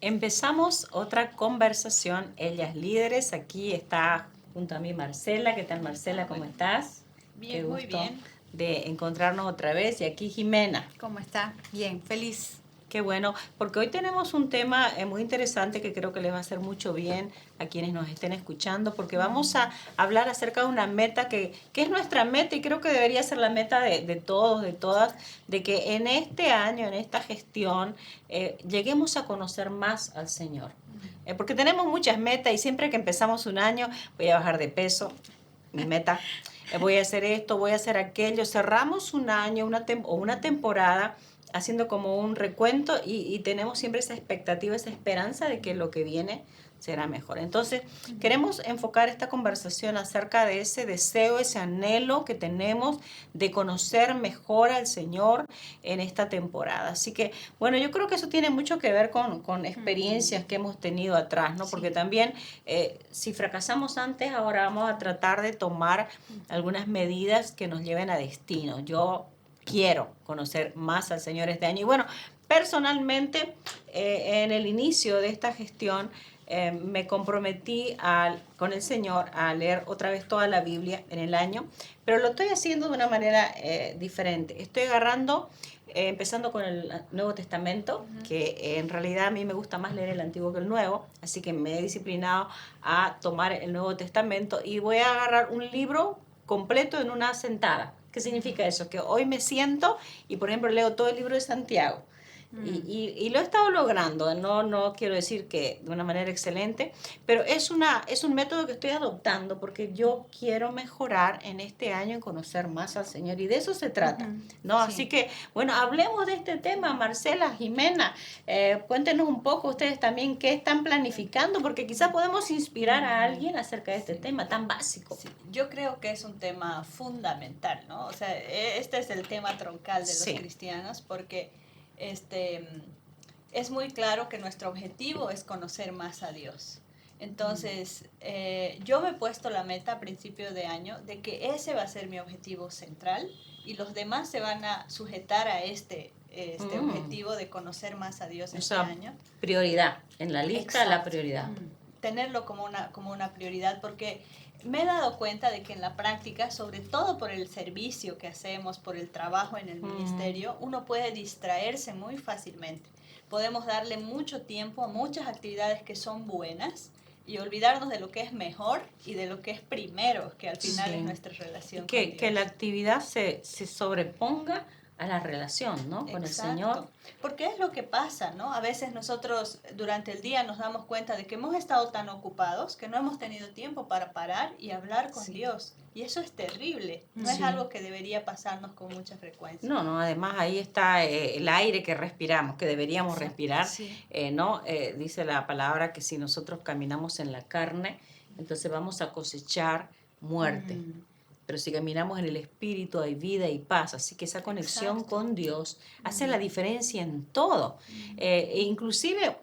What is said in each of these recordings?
Empezamos otra conversación, ellas líderes. Aquí está junto a mí Marcela. ¿Qué tal, Marcela? ¿Cómo estás? Bien, Qué muy gusto bien. de encontrarnos otra vez. Y aquí Jimena. ¿Cómo está? Bien, feliz. Qué bueno, porque hoy tenemos un tema muy interesante que creo que les va a hacer mucho bien a quienes nos estén escuchando, porque vamos a hablar acerca de una meta que es nuestra meta y creo que debería ser la meta de todos, de todas, de que en este año, en esta gestión, lleguemos a conocer más al Señor. Porque tenemos muchas metas y siempre que empezamos un año, voy a bajar de peso, mi meta, voy a hacer esto, voy a hacer aquello, cerramos un año o una temporada haciendo como un recuento y tenemos siempre esa expectativa, esa esperanza de que lo que viene será mejor. Entonces, queremos enfocar esta conversación acerca de ese deseo, ese anhelo que tenemos de conocer mejor al Señor en esta temporada. Así que, bueno, yo creo que eso tiene mucho que ver con experiencias que hemos tenido atrás, ¿no? Porque también, si fracasamos antes, ahora vamos a tratar de tomar algunas medidas que nos lleven a destino. Yo quiero conocer más al Señor este año. Y bueno, personalmente, en el inicio de esta gestión, me comprometí con el Señor a leer otra vez toda la Biblia en el año, pero lo estoy haciendo de una manera diferente. Estoy agarrando, empezando con el Nuevo Testamento, que en realidad a mí me gusta más leer el Antiguo que el Nuevo, así que me he disciplinado a tomar el Nuevo Testamento y voy a agarrar un libro completo en una sentada. ¿Qué significa eso? Que hoy me siento y, por ejemplo, leo todo el libro de Santiago. Y lo he estado logrando, no quiero decir que de una manera excelente, pero es un método que estoy adoptando porque yo quiero mejorar en este año en conocer más al Señor y de eso se trata, ¿no? Sí. Así que, bueno, hablemos de este tema, Marcela, Jimena, cuéntenos un poco ustedes también qué están planificando porque quizás podemos inspirar a alguien acerca de este tema tan básico. Sí, yo creo que es un tema fundamental, ¿no? O sea, este es el tema troncal de los cristianos porque es muy claro que nuestro objetivo es conocer más a Dios. Entonces, yo me he puesto la meta a principio de año de que ese va a ser mi objetivo central y los demás se van a sujetar a este objetivo de conocer más a Dios este año. Prioridad, en la lista. Exacto. La prioridad. Tenerlo como una prioridad porque me he dado cuenta de que en la práctica, sobre todo por el servicio que hacemos, por el trabajo en el ministerio, uno puede distraerse muy fácilmente. Podemos darle mucho tiempo a muchas actividades que son buenas y olvidarnos de lo que es mejor y de lo que es primero, que al final es nuestra relación con Dios. Que la actividad se sobreponga a la relación, ¿no? Con el Señor. Porque es lo que pasa, ¿no? A veces nosotros durante el día nos damos cuenta de que hemos estado tan ocupados que no hemos tenido tiempo para parar y hablar con Dios. Y eso es terrible. No es algo que debería pasarnos con mucha frecuencia. No, además ahí está el aire que respiramos, que deberíamos respirar, ¿no? Dice la palabra que si nosotros caminamos en la carne, entonces vamos a cosechar muerte. Pero si caminamos en el Espíritu hay vida y paz. Así que esa conexión con Dios hace la diferencia en todo. Inclusive,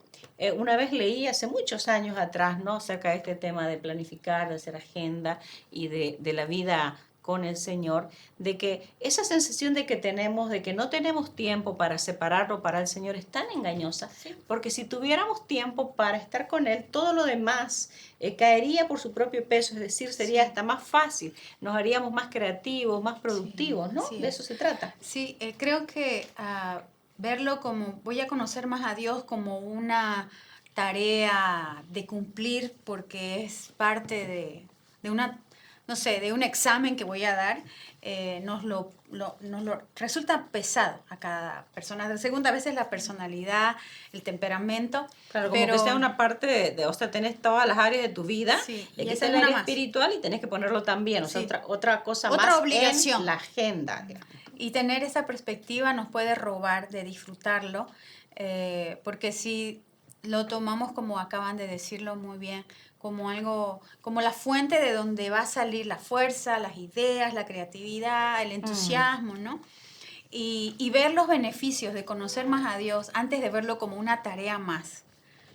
una vez leí hace muchos años atrás, ¿no? Acerca de este tema de planificar, de hacer agenda y de la vida con el Señor, de que esa sensación de que tenemos, de que no tenemos tiempo para separarlo para el Señor es tan engañosa, porque si tuviéramos tiempo para estar con Él, todo lo demás caería por su propio peso, es decir, sería hasta más fácil, nos haríamos más creativos, más productivos, ¿no? De eso se trata. Sí, creo que verlo como, voy a conocer más a Dios como una tarea de cumplir porque es parte de una, no sé, de un examen que voy a dar, nos lo resulta pesado a cada persona. De segunda, a veces la personalidad, el temperamento. Claro, como que sea una parte o sea, tenés todas las áreas de tu vida, y esa es el área espiritual y tenés que ponerlo también, o sea, otra cosa más obligación en la agenda. Y tener esa perspectiva nos puede robar de disfrutarlo, porque si lo tomamos, como acaban de decirlo muy bien, como algo, como la fuente de donde va a salir la fuerza, las ideas, la creatividad, el entusiasmo, ¿no? Y ver los beneficios de conocer más a Dios antes de verlo como una tarea más.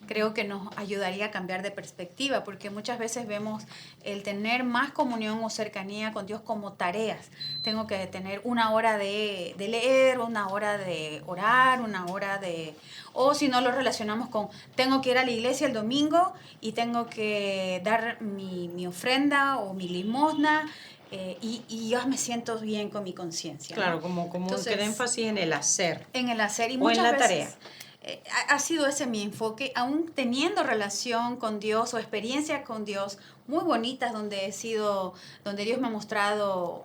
creo que nos ayudaría a cambiar de perspectiva, porque muchas veces vemos el tener más comunión o cercanía con Dios como tareas. Tengo que tener una hora de leer, una hora de orar, una hora de... O si no lo relacionamos con, tengo que ir a la iglesia el domingo y tengo que dar mi ofrenda o mi limosna, y yo me siento bien con mi conciencia, Claro, ¿no? como Entonces, el énfasis en el hacer. En el hacer. Y O muchas en la veces, tarea. ha sido ese mi enfoque, aún teniendo relación con Dios o experiencias con Dios muy bonitas donde Dios me ha mostrado,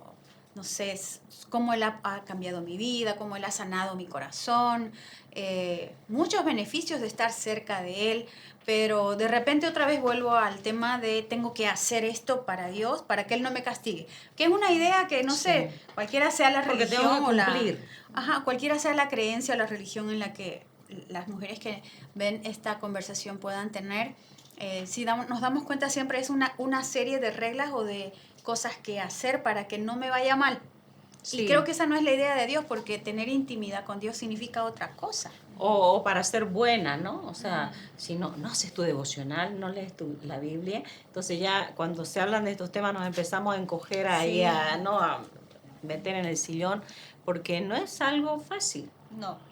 no sé, cómo Él ha cambiado mi vida, cómo Él ha sanado mi corazón, muchos beneficios de estar cerca de Él, pero de repente otra vez vuelvo al tema de tengo que hacer esto para Dios, para que Él no me castigue, que es una idea que, no sé, cualquiera sea la Porque religión tengo que o cumplir. cualquiera sea la creencia o la religión en la que las mujeres que ven esta conversación puedan tener, si nos damos cuenta siempre es una serie de reglas o de cosas que hacer para que no me vaya mal. Sí. Y creo que esa no es la idea de Dios, porque tener intimidad con Dios significa otra cosa. O para ser buena, ¿no? O sea, si no haces tu devocional, no lees la Biblia, entonces ya cuando se hablan de estos temas nos empezamos a encoger ahí, Sí. a meter en el sillón, porque no es algo fácil.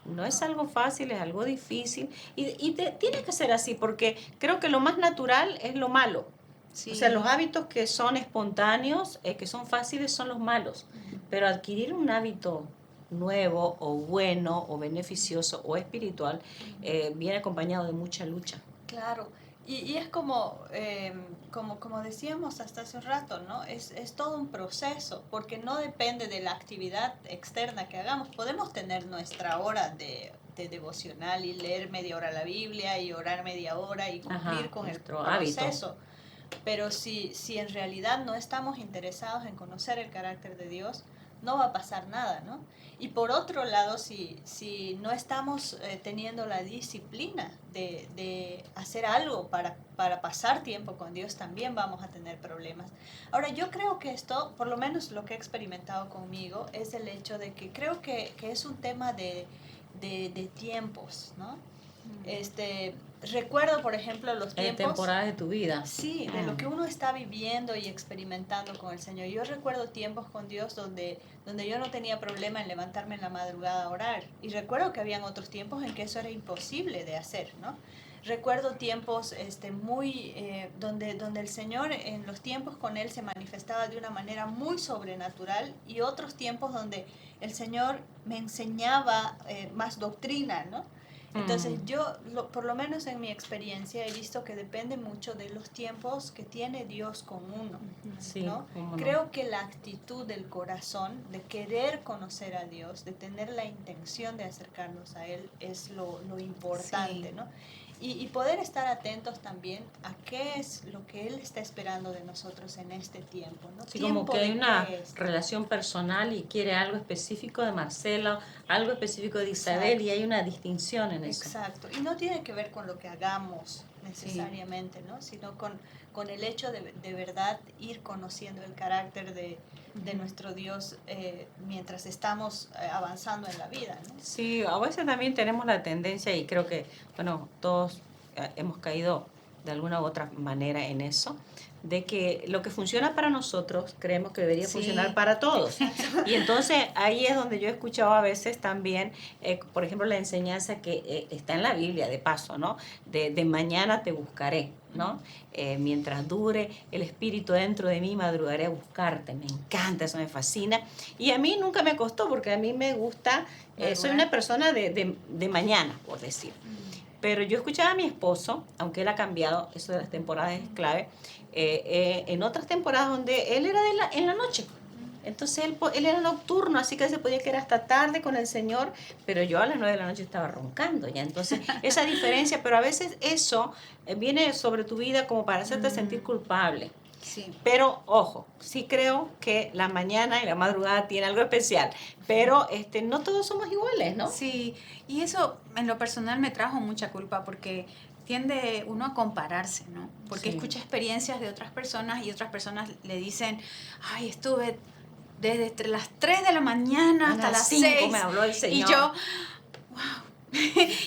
No es algo fácil, es algo difícil. Y tiene que ser así, porque creo que lo más natural es lo malo. Sí. O sea, los hábitos que son espontáneos, que son fáciles, son los malos. Pero adquirir un hábito nuevo o bueno o beneficioso o espiritual viene acompañado de mucha lucha. Claro, y es como decíamos hasta hace un rato, ¿no? Es todo un proceso, porque no depende de la actividad externa que hagamos. Podemos tener nuestra hora de devocional y leer media hora la Biblia y orar media hora y cumplir con el proceso. Pero si en realidad no estamos interesados en conocer el carácter de Dios, no va a pasar nada, ¿no? Y por otro lado, si no estamos teniendo la disciplina de hacer algo para pasar tiempo con Dios, también vamos a tener problemas. Ahora, yo creo que esto, por lo menos lo que he experimentado conmigo, es el hecho de que creo que es un tema de tiempos, ¿no? Recuerdo, por ejemplo, los tiempos... temporadas de tu vida. Sí, de lo que uno está viviendo y experimentando con el Señor. Yo recuerdo tiempos con Dios donde yo no tenía problema en levantarme en la madrugada a orar. Y recuerdo que habían otros tiempos en que eso era imposible de hacer, ¿no? Recuerdo tiempos donde el Señor, en los tiempos con Él, se manifestaba de una manera muy sobrenatural, y otros tiempos donde el Señor me enseñaba más doctrina, ¿no? Entonces yo, por lo menos en mi experiencia, he visto que depende mucho de los tiempos que tiene Dios con uno, sí, ¿no? Creo que la actitud del corazón de querer conocer a Dios, de tener la intención de acercarnos a Él, es lo importante, sí, ¿no? Y poder estar atentos también a qué es lo que Él está esperando de nosotros en este tiempo, ¿no? Sí, como que hay una relación personal y quiere algo específico de Marcela, algo específico de Isabel. Exacto. Y hay una distinción en eso. Exacto, y no tiene que ver con lo que hagamos necesariamente, sí, ¿no? Sino con el hecho de verdad ir conociendo el carácter de nuestro Dios mientras estamos avanzando en la vida, ¿no? Sí, a veces también tenemos la tendencia, y creo que, bueno, todos hemos caído de alguna u otra manera en eso, de que lo que funciona para nosotros creemos que debería funcionar para todos. Y entonces ahí es donde yo he escuchado a veces también, por ejemplo, la enseñanza que está en la Biblia, de paso, ¿no? De mañana te buscaré, ¿no? Mientras dure el espíritu dentro de mí, madrugaré a buscarte. Me encanta, eso me fascina. Y a mí nunca me costó, porque a mí me gusta, soy una persona de mañana, por decir. Pero yo escuchaba a mi esposo, aunque él ha cambiado, eso de las temporadas es clave, en otras temporadas donde él era en la noche. Entonces él era nocturno, así que se podía quedar hasta tarde con el Señor, pero yo a las 9 de la noche estaba roncando ya. Entonces esa diferencia, pero a veces eso viene sobre tu vida como para hacerte sentir culpable. Sí. Pero ojo, sí creo que la mañana y la madrugada tiene algo especial, pero no todos somos iguales, ¿no? Sí, y eso en lo personal me trajo mucha culpa, porque tiende uno a compararse, ¿no? Porque escucha experiencias de otras personas y otras personas le dicen, ay, estuve desde las 3 de la mañana hasta las 6. Me habló el Señor. Y yo, wow,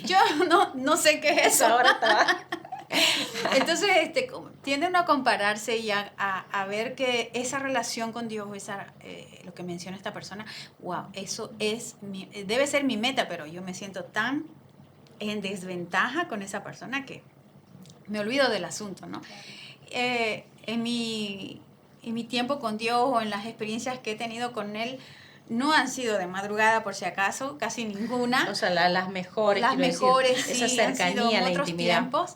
Yo no sé qué es eso. Ahora está. Entonces, tiende uno a compararse y a ver que esa relación con Dios, lo que menciona esta persona, wow, eso debe ser mi meta, pero yo me siento tan en desventaja con esa persona que me olvido del asunto, ¿no? En mi tiempo con Dios o en las experiencias que he tenido con Él, no han sido de madrugada, por si acaso, casi ninguna. O sea, las mejores, las mejores, decir, sí, esa cercanía, han sido en la otros intimidad. tiempos.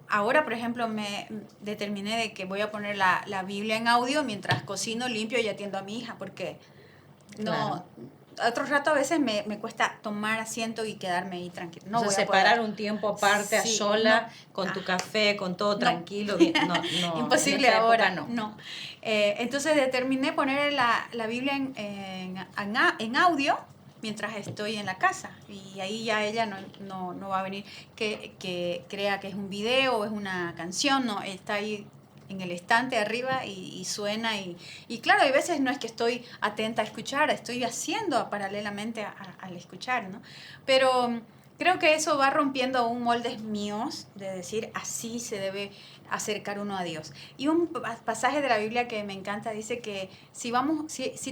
Ahora, por ejemplo, me determiné de que voy a poner la Biblia en audio mientras cocino, limpio y atiendo a mi hija, porque Claro. otro rato a veces me cuesta tomar asiento y quedarme ahí tranquilo. No o sea, voy a separar poder. un tiempo aparte, Sí, a sola, no. con tu café, con todo No. tranquilo. Bien. No, Imposible en esta ahora. época No. Entonces determiné poner la Biblia en audio mientras estoy en la casa. Y ahí ya ella no va a venir que crea que es un video o es una canción. No, está ahí en el estante arriba y suena. Y claro, hay veces no es que estoy atenta a escuchar, estoy haciendo paralelamente al escuchar, ¿no? Pero creo que eso va rompiendo aún moldes míos de decir así se debe acercar uno a Dios. Y un pasaje de la Biblia que me encanta dice que si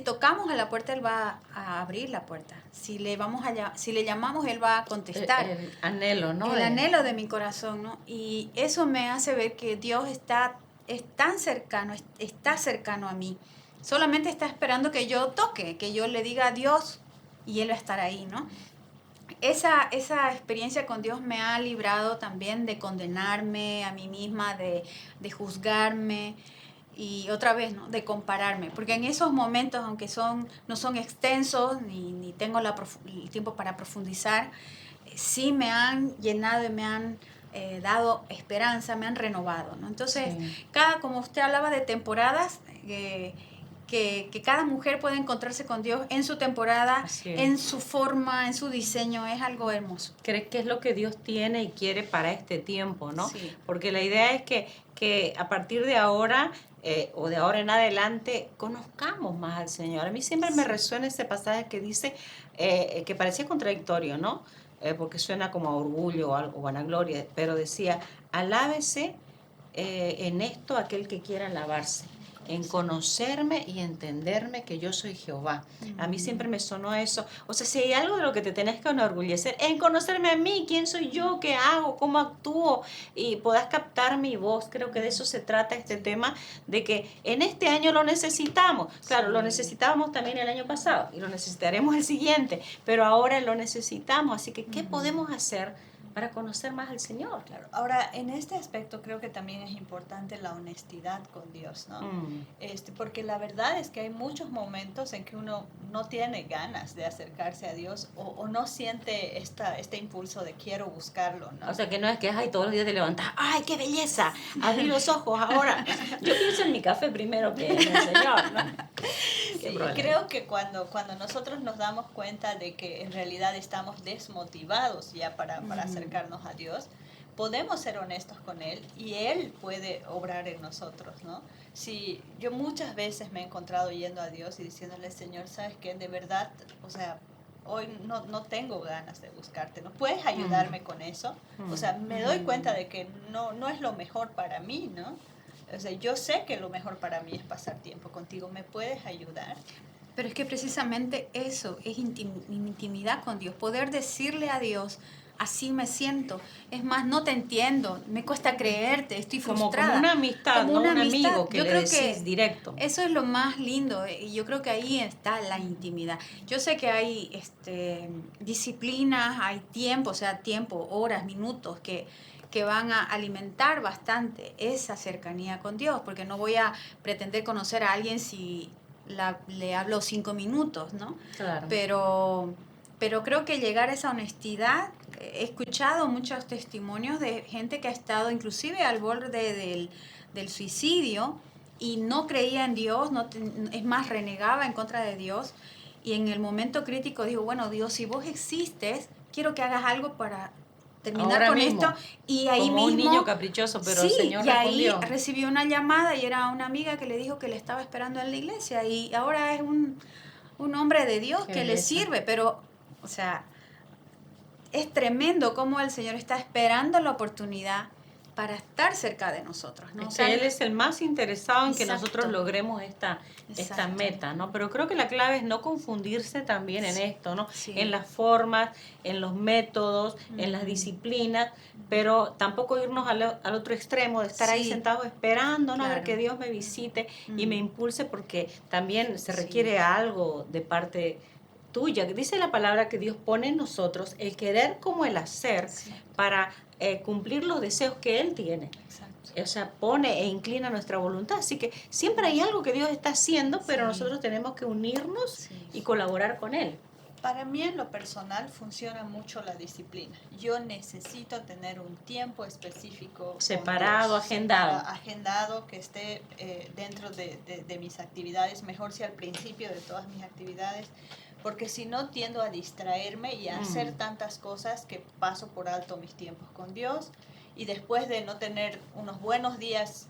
tocamos a la puerta, Él va a abrir la puerta. Si le llamamos, Él va a contestar. El anhelo, ¿no? El anhelo de mi corazón, ¿no? Y eso me hace ver que Dios es tan cercano, está cercano a mí. Solamente está esperando que yo toque, que yo le diga a Dios y Él va a estar ahí, ¿no? Esa experiencia con Dios me ha librado también de condenarme a mí misma, de juzgarme y otra vez, ¿no? De compararme. Porque en esos momentos, aunque no son extensos, ni tengo el tiempo para profundizar, sí me han llenado y me han dado esperanza, me han renovado, ¿no? Entonces, Sí. como usted hablaba de temporadas, que cada mujer puede encontrarse con Dios en su temporada, en su forma, en su diseño, es algo hermoso. ¿Crees que es lo que Dios tiene y quiere para este tiempo, no? Sí. Porque la idea es que a partir de ahora o de ahora en adelante conozcamos más al Señor. A mí siempre me resuena ese pasaje que dice, que parecía contradictorio, ¿no? Porque suena como a orgullo o vanagloria, pero decía, alábese en esto aquel que quiera alabarse, en conocerme y entenderme que yo soy Jehová. A mí siempre me sonó eso. O sea, si hay algo de lo que te tenés que enorgullecer, en conocerme a mí, quién soy yo, qué hago, cómo actúo, y puedas captar mi voz. Creo que de eso se trata este tema, de que en este año lo necesitamos. Claro, lo necesitábamos también el año pasado y lo necesitaremos el siguiente, pero ahora lo necesitamos. Así que, ¿qué podemos hacer para conocer más al Señor? Claro. Ahora, en este aspecto creo que también es importante la honestidad con Dios, ¿no? Porque la verdad es que hay muchos momentos en que uno no tiene ganas de acercarse a Dios o no siente este impulso de quiero buscarlo, ¿no? O sea, que no es que ay, todos los días te levantas, ¡ay, qué belleza! Abrí los ojos ahora. Yo pienso en mi café primero que en el Señor, ¿no? Sí, creo que cuando nosotros nos damos cuenta de que en realidad estamos desmotivados ya para acercarnos a Dios, podemos ser honestos con Él y Él puede obrar en nosotros, ¿no? Si yo muchas veces me he encontrado yendo a Dios y diciéndole, Señor, ¿sabes qué? De verdad, o sea, hoy no tengo ganas de buscarte, ¿no? ¿Puedes ayudarme con eso? O sea, me doy cuenta de que no es lo mejor para mí, ¿no? O sea, yo sé que lo mejor para mí es pasar tiempo contigo. ¿Me puedes ayudar? Pero es que precisamente eso es intimidad con Dios. Poder decirle a Dios, así me siento. Es más, no te entiendo, me cuesta creerte, estoy frustrada. Como una amistad, no un amigo que yo le creo decís que directo. eso es lo más lindo y yo creo que ahí está la intimidad. Yo sé que hay disciplinas, hay tiempo, horas, minutos que van a alimentar bastante esa cercanía con Dios, porque no voy a pretender conocer a alguien si le hablo 5 minutos, ¿no? Claro. Pero creo que llegar a esa honestidad, he escuchado muchos testimonios de gente que ha estado inclusive al borde del suicidio y no creía en Dios, es más, renegaba en contra de Dios, y en el momento crítico dijo, bueno, Dios, si vos existes, quiero que hagas algo para terminar ahora con mismo, esto. Y ahí como mismo, un niño caprichoso, pero sí, el Señor y respondió. ahí recibió una llamada y era una amiga que le dijo que le estaba esperando en la iglesia y ahora es un hombre de Dios Qué que le belleza. sirve, pero, o sea, es tremendo cómo el Señor está esperando la oportunidad para estar cerca de nosotros, ¿no? Es que Él es el más interesado en que Exacto. nosotros logremos esta Exacto. meta, ¿no? Pero creo que la clave es no confundirse también en esto, ¿no? Sí. En las formas, en los métodos, en las disciplinas, pero tampoco irnos al otro extremo de estar ahí Sí. sentados esperando, ¿no? A ver Claro. que Dios me visite y me impulse, porque también se Sí. requiere algo de parte tuya. Dice la palabra que Dios pone en nosotros el querer como el hacer Sí. para cumplir los deseos que Él tiene. Exacto. O sea, pone e inclina nuestra voluntad. Así que siempre hay algo que Dios está haciendo, pero Sí. nosotros tenemos que unirnos Sí. y colaborar con Él. Para mí en lo personal funciona mucho la disciplina. Yo necesito tener un tiempo específico con Separado, Dios, agendado. agendado, que esté dentro de mis actividades, mejor si al principio de todas mis actividades, porque si no tiendo a distraerme y a hacer tantas cosas que paso por alto mis tiempos con Dios, y después de no tener unos buenos días,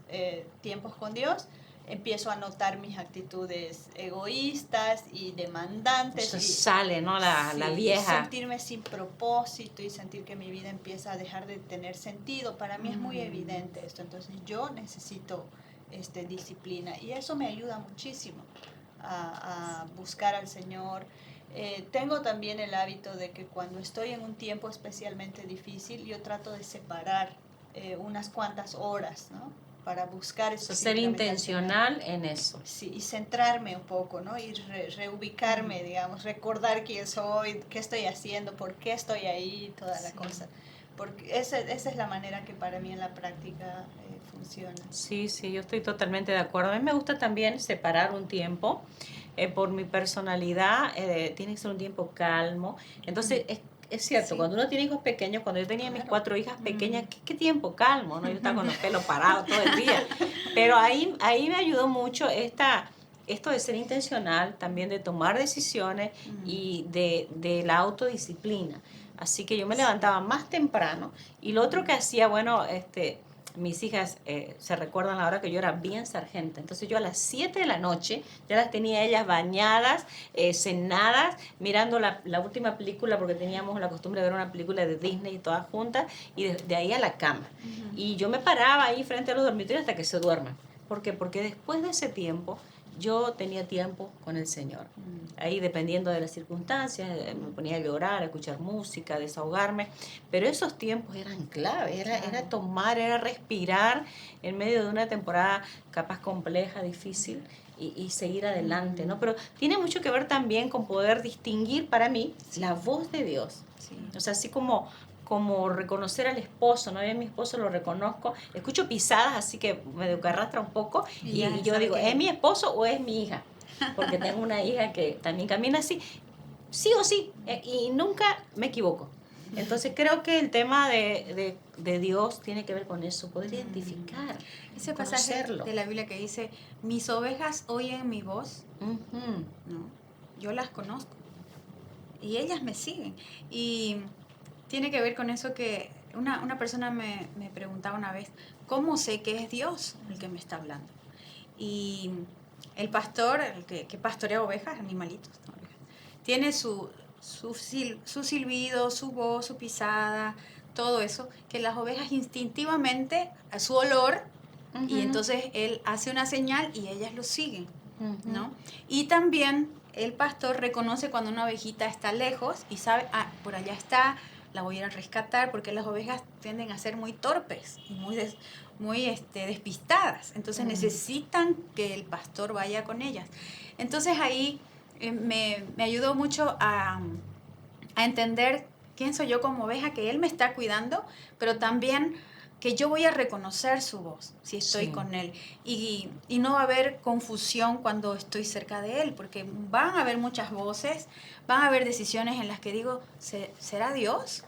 tiempos con Dios, empiezo a notar mis actitudes egoístas y demandantes. Eso y, sale, ¿no? La y vieja. sentirme sin propósito y sentir que mi vida empieza a dejar de tener sentido. Para mí es muy evidente esto. Entonces yo necesito disciplina, y eso me ayuda muchísimo a buscar al Señor. Tengo también el hábito de que cuando estoy en un tiempo especialmente difícil, yo trato de separar unas cuantas horas, ¿no? Para buscar Ser específicamente al Señor. intencional en eso. Sí, y centrarme un poco, ¿no? Y reubicarme, digamos, recordar quién soy, qué estoy haciendo, por qué estoy ahí, toda la cosa. Porque esa es la manera que para mí en la práctica funciona. Sí, sí, yo estoy totalmente de acuerdo. A mí me gusta también separar un tiempo. Por mi personalidad, tiene que ser un tiempo calmo. Entonces, es cierto, Sí. cuando uno tiene hijos pequeños, cuando yo tenía mis Claro. 4 hijas pequeñas, ¿qué tiempo calmo? ¿No? Yo estaba con los pelos parados todo el día. Pero ahí me ayudó mucho esto de ser intencional, también de tomar decisiones y de la autodisciplina. Así que yo me levantaba más temprano, y lo otro que hacía, bueno, mis hijas se recuerdan la hora que yo era bien sargenta. Entonces yo a las 7 de la noche ya las tenía ellas bañadas, cenadas, mirando la última película, porque teníamos la costumbre de ver una película de Disney todas juntas, y de ahí a la cama. Y yo me paraba ahí frente a los dormitorios hasta que se duerman. ¿Por qué? Porque después de ese tiempo yo tenía tiempo con el Señor. Ahí, dependiendo de las circunstancias, me ponía a llorar, a escuchar música, a desahogarme. Pero esos tiempos eran clave, era tomar, era respirar en medio de una temporada capaz compleja, difícil, y seguir adelante, ¿no? Pero tiene mucho que ver también con poder distinguir, para mí, la voz de Dios. Sí. O sea, así como reconocer al esposo, ¿no? Yo a mi esposo lo reconozco, escucho pisadas, así que medio que arrastra un poco, y yo digo, ¿es mi esposo o es mi hija? Porque tengo una hija que también camina así, sí o sí, y nunca me equivoco. Entonces creo que el tema de Dios tiene que ver con eso, poder identificar, Ese pasaje conocerlo. de la Biblia que dice, mis ovejas oyen mi voz, ¿no? Yo las conozco y ellas me siguen. Y tiene que ver con eso que una persona me preguntaba una vez, ¿cómo sé que es Dios el que me está hablando? Y el pastor, el que pastorea ovejas, animalitos, ¿no? Tiene su silbido, su voz, su pisada, todo eso, que las ovejas instintivamente, a su olor, y entonces él hace una señal y ellas lo siguen, ¿no? Y también el pastor reconoce cuando una ovejita está lejos y sabe, por allá está, la voy a ir a rescatar, porque las ovejas tienden a ser muy torpes y muy despistadas. Entonces necesitan que el pastor vaya con ellas. Entonces ahí me ayudó mucho a entender quién soy yo como oveja, que él me está cuidando, pero también que yo voy a reconocer su voz si estoy con él. Y no va a haber confusión cuando estoy cerca de él, porque van a haber muchas voces, van a haber decisiones en las que digo, ¿será Dios?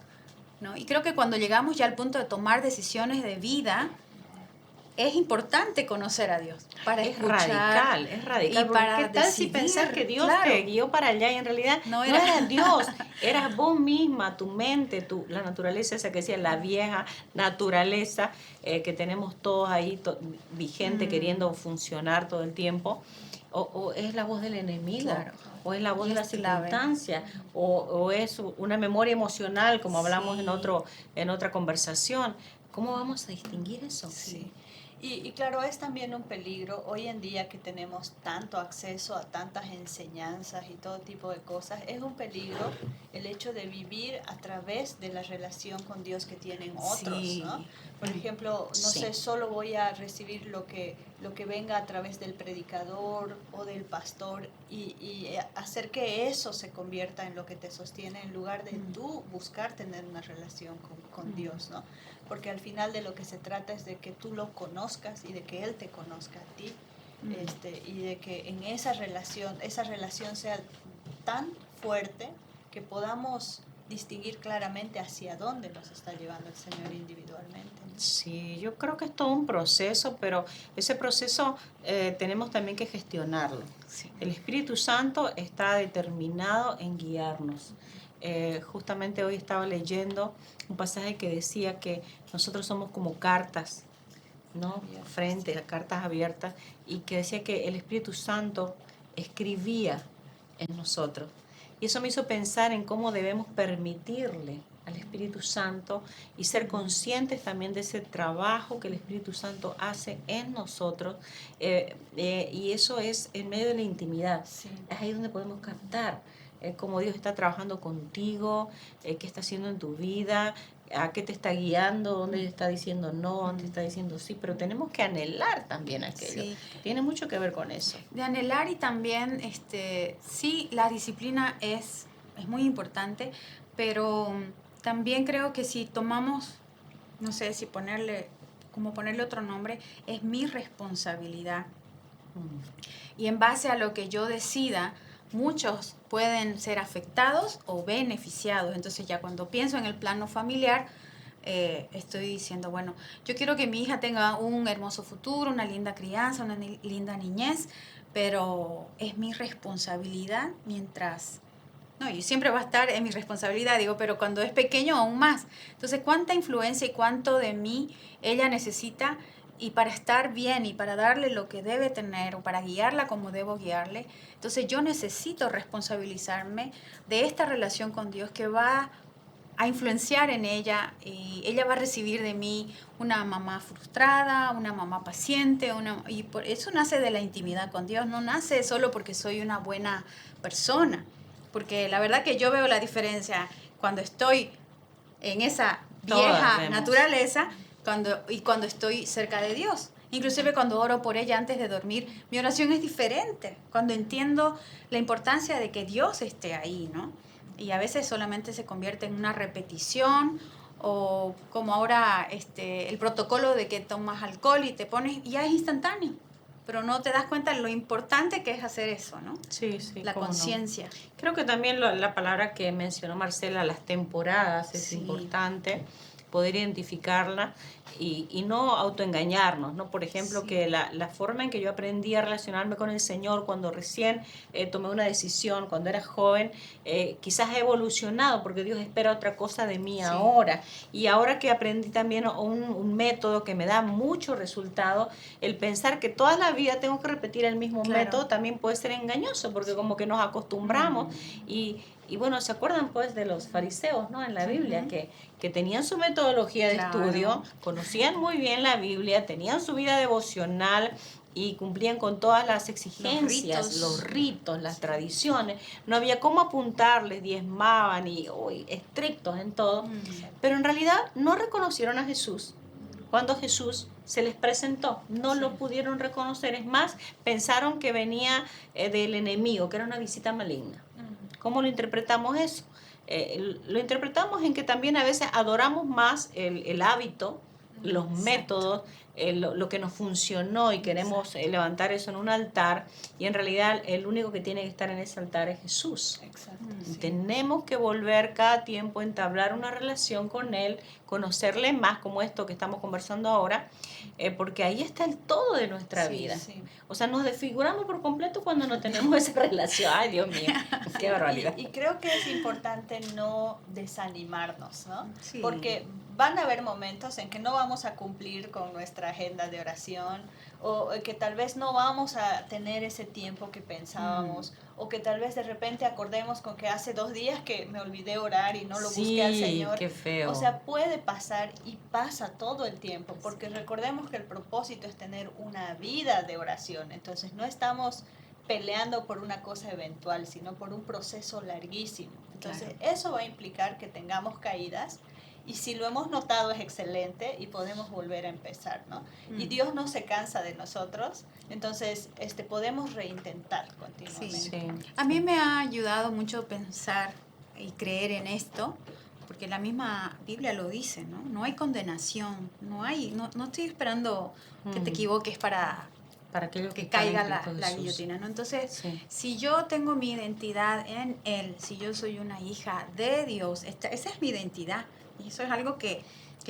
¿No? Y creo que cuando llegamos ya al punto de tomar decisiones de vida, es importante conocer a Dios para escuchar. Es radical. Y para ¿Qué tal si decidir? pensar que Dios Claro. te guió para allá y en realidad no era Dios? Eras vos misma, tu mente, la naturaleza esa que decía, la vieja naturaleza que tenemos todos ahí vigente, queriendo funcionar todo el tiempo. O es la voz del enemigo. Claro. o es la voz Y de la es clave. circunstancia, o es una memoria emocional, como hablamos Sí. en otra conversación. ¿Cómo vamos a distinguir eso? Sí. Y claro, es también un peligro hoy en día que tenemos tanto acceso a tantas enseñanzas y todo tipo de cosas. Es un peligro el hecho de vivir a través de la relación con Dios que tienen otros, Sí. ¿no? Por ejemplo, no Sí. sé, solo voy a recibir lo que venga a través del predicador o del pastor y hacer que eso se convierta en lo que te sostiene en lugar de tú buscar tener una relación con Dios, ¿no? Porque al final de lo que se trata es de que tú lo conozcas y de que Él te conozca a ti, y de que en esa relación sea tan fuerte que podamos distinguir claramente hacia dónde nos está llevando el Señor individualmente, ¿no? Sí, yo creo que es todo un proceso, pero ese proceso tenemos también que gestionarlo. Sí. El Espíritu Santo está determinado en guiarnos. Justamente hoy estaba leyendo un pasaje que decía que nosotros somos como cartas, ¿no? Abiertas. Frente a cartas abiertas, y que decía que el Espíritu Santo escribía en nosotros. Y eso me hizo pensar en cómo debemos permitirle al Espíritu Santo y ser conscientes también de ese trabajo que el Espíritu Santo hace en nosotros. Y eso es en medio de la intimidad. Sí. Es ahí donde podemos captar cómo Dios está trabajando contigo, qué está haciendo en tu vida, a qué te está guiando, dónde te está diciendo no, dónde te está diciendo sí, pero tenemos que anhelar también aquello. Sí. Tiene mucho que ver con eso. De anhelar, y también, sí, la disciplina es muy importante, pero también creo que si tomamos, no sé si ponerle otro nombre, es mi responsabilidad. Y en base a lo que yo decida, muchos pueden ser afectados o beneficiados. Entonces ya cuando pienso en el plano familiar, estoy diciendo, bueno, yo quiero que mi hija tenga un hermoso futuro, una linda crianza, una linda niñez, pero es mi responsabilidad mientras... No, y siempre va a estar en mi responsabilidad, digo, pero cuando es pequeño aún más. Entonces, ¿cuánta influencia y cuánto de mí ella necesita? Y para estar bien y para darle lo que debe tener o para guiarla como debo guiarle, entonces yo necesito responsabilizarme de esta relación con Dios que va a influenciar en ella, y ella va a recibir de mí una mamá frustrada, una mamá paciente, y por eso nace de la intimidad con Dios, no nace solo porque soy una buena persona, porque la verdad que yo veo la diferencia cuando estoy en esa vieja naturaleza cuando estoy cerca de Dios. Inclusive cuando oro por ella antes de dormir, mi oración es diferente, cuando entiendo la importancia de que Dios esté ahí, ¿no? Y a veces solamente se convierte en una repetición, o como ahora el protocolo de que tomas alcohol y te pones, y ya es instantáneo, pero no te das cuenta de lo importante que es hacer eso, ¿no? Sí, sí. La conciencia. No. Creo que también la palabra que mencionó Marcela, las temporadas, es importante poder identificarla y no autoengañarnos, ¿no? Por ejemplo, que la forma en que yo aprendí a relacionarme con el Señor cuando recién tomé una decisión, cuando era joven, quizás ha evolucionado porque Dios espera otra cosa de mí ahora. Y ahora que aprendí también un método que me da mucho resultado, el pensar que toda la vida tengo que repetir el mismo método también puede ser engañoso, porque como que nos acostumbramos y bueno, ¿se acuerdan pues de los fariseos, ¿no? En la Biblia, que tenían su metodología de estudio, conocían muy bien la Biblia, tenían su vida devocional y cumplían con todas las exigencias, los ritos, las tradiciones. No había cómo apuntarles, diezmaban y estrictos en todo. Pero en realidad no reconocieron a Jesús. Cuando Jesús se les presentó, no lo pudieron reconocer. Es más, pensaron que venía del enemigo, que era una visita maligna. ¿Cómo lo interpretamos eso? Lo interpretamos en que también a veces adoramos más el hábito, los métodos, lo que nos funcionó, y queremos levantar eso en un altar, y en realidad el único que tiene que estar en ese altar es Jesús. Tenemos que volver cada tiempo a entablar una relación con Él, conocerle más, como esto que estamos conversando ahora, porque ahí está el todo de nuestra vida. O sea, nos desfiguramos por completo cuando no tenemos esa relación. Ay, Dios mío, qué barbaridad. Y creo que es importante no desanimarnos, ¿no? Sí. Porque van a haber momentos en que no vamos a cumplir con nuestra agenda de oración, o que tal vez no vamos a tener ese tiempo que pensábamos, o que tal vez de repente acordemos con que hace 2 días que me olvidé orar y no lo busqué al Señor. Qué feo. O sea, puede pasar y pasa todo el tiempo, porque recordemos que el propósito es tener una vida de oración. Entonces no estamos peleando por una cosa eventual, sino por un proceso larguísimo. Entonces eso va a implicar que tengamos caídas, y si lo hemos notado es excelente y podemos volver a empezar, ¿no? Y Dios no se cansa de nosotros, entonces podemos reintentar continuamente. Sí. A mí me ha ayudado mucho pensar y creer en esto, porque la misma Biblia lo dice, ¿no? No hay condenación, no estoy esperando que te equivoques para que caiga la guillotina, ¿no? Entonces, si yo tengo mi identidad en Él, si yo soy una hija de Dios, esa es mi identidad. Y eso es algo que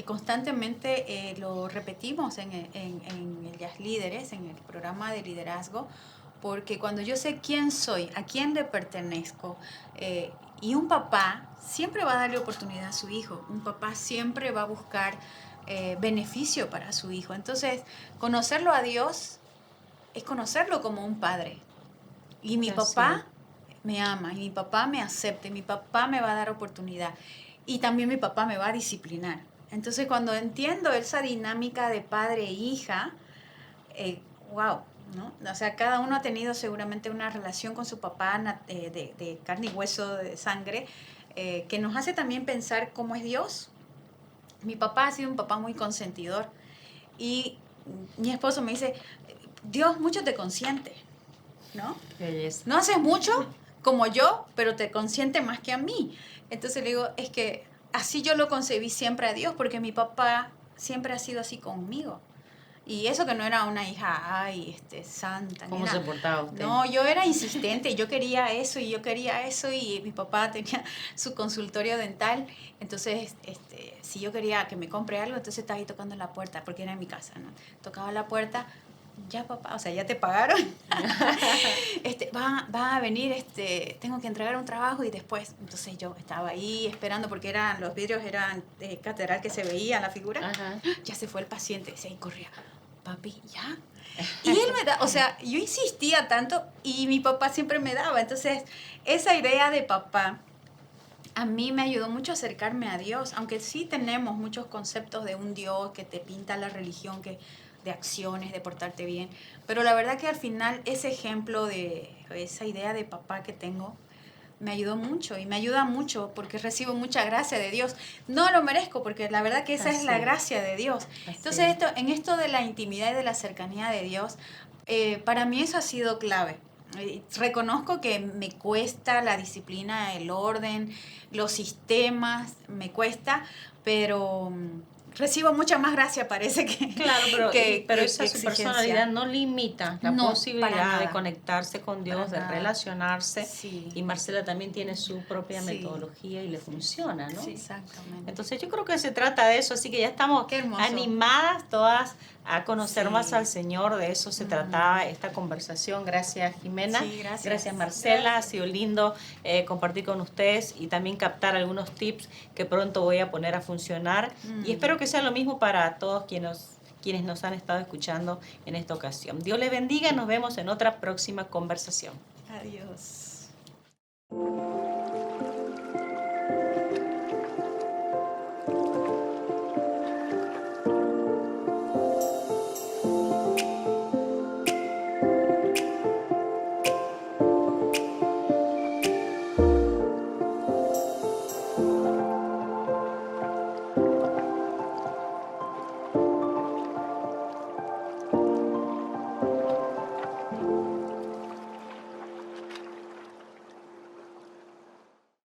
constantemente lo repetimos en el Jazz Líderes, en el programa de liderazgo, porque cuando yo sé quién soy, a quién le pertenezco, y un papá siempre va a darle oportunidad a su hijo, un papá siempre va a buscar beneficio para su hijo. Entonces, conocerlo a Dios es conocerlo como un padre. Y mi papá me ama, y mi papá me acepta, y mi papá me va a dar oportunidad. Y también mi papá me va a disciplinar. Entonces, cuando entiendo esa dinámica de padre e hija, wow, ¿no? O sea, cada uno ha tenido seguramente una relación con su papá de carne y hueso, de sangre, que nos hace también pensar cómo es Dios. Mi papá ha sido un papá muy consentidor. Y mi esposo me dice, Dios mucho te consiente, ¿no? No haces mucho como yo, pero te consiente más que a mí. Entonces le digo, es que así yo lo concebí siempre a Dios, porque mi papá siempre ha sido así conmigo. Y eso que no era una hija, santa. ¿Cómo se portaba usted? No, yo era insistente, yo quería eso, y mi papá tenía su consultorio dental. Entonces, si yo quería que me compre algo, entonces estaba ahí tocando la puerta, porque era en mi casa, ¿no? Tocaba la puerta, ya papá, o sea, ya te pagaron. Va a venir, tengo que entregar un trabajo, y después, entonces yo estaba ahí esperando, porque los vidrios eran de catedral que se veía la figura. Ajá. Ya se fue el paciente, y corría, papi, ya. Y él me da, o sea, yo insistía tanto y mi papá siempre me daba. Entonces, esa idea de papá a mí me ayudó mucho a acercarme a Dios, aunque sí tenemos muchos conceptos de un Dios que te pinta la religión, de acciones, de portarte bien. Pero la verdad que al final ese ejemplo de esa idea de papá que tengo me ayudó mucho, y me ayuda mucho porque recibo mucha gracia de Dios. No lo merezco, porque la verdad que esa es la gracia de Dios. Entonces, en esto de la intimidad y de la cercanía de Dios, para mí eso ha sido clave. Reconozco que me cuesta la disciplina, el orden, los sistemas, me cuesta, pero recibo mucha más gracia, parece que... Claro, pero esa su personalidad no limita la posibilidad de conectarse con Dios, de relacionarse. Sí. Y Marcela también tiene su propia metodología y le funciona, ¿no? Sí, exactamente. Entonces yo creo que se trata de eso, así que ya estamos animadas todas a conocer más al Señor. De eso se trataba esta conversación. Gracias, Jimena. Sí, gracias. Gracias, Marcela. Ha sido lindo compartir con ustedes y también captar algunos tips que pronto voy a poner a funcionar. Y espero que sea lo mismo para todos quienes nos han estado escuchando en esta ocasión. Dios les bendiga. Nos vemos en otra próxima conversación. Adiós.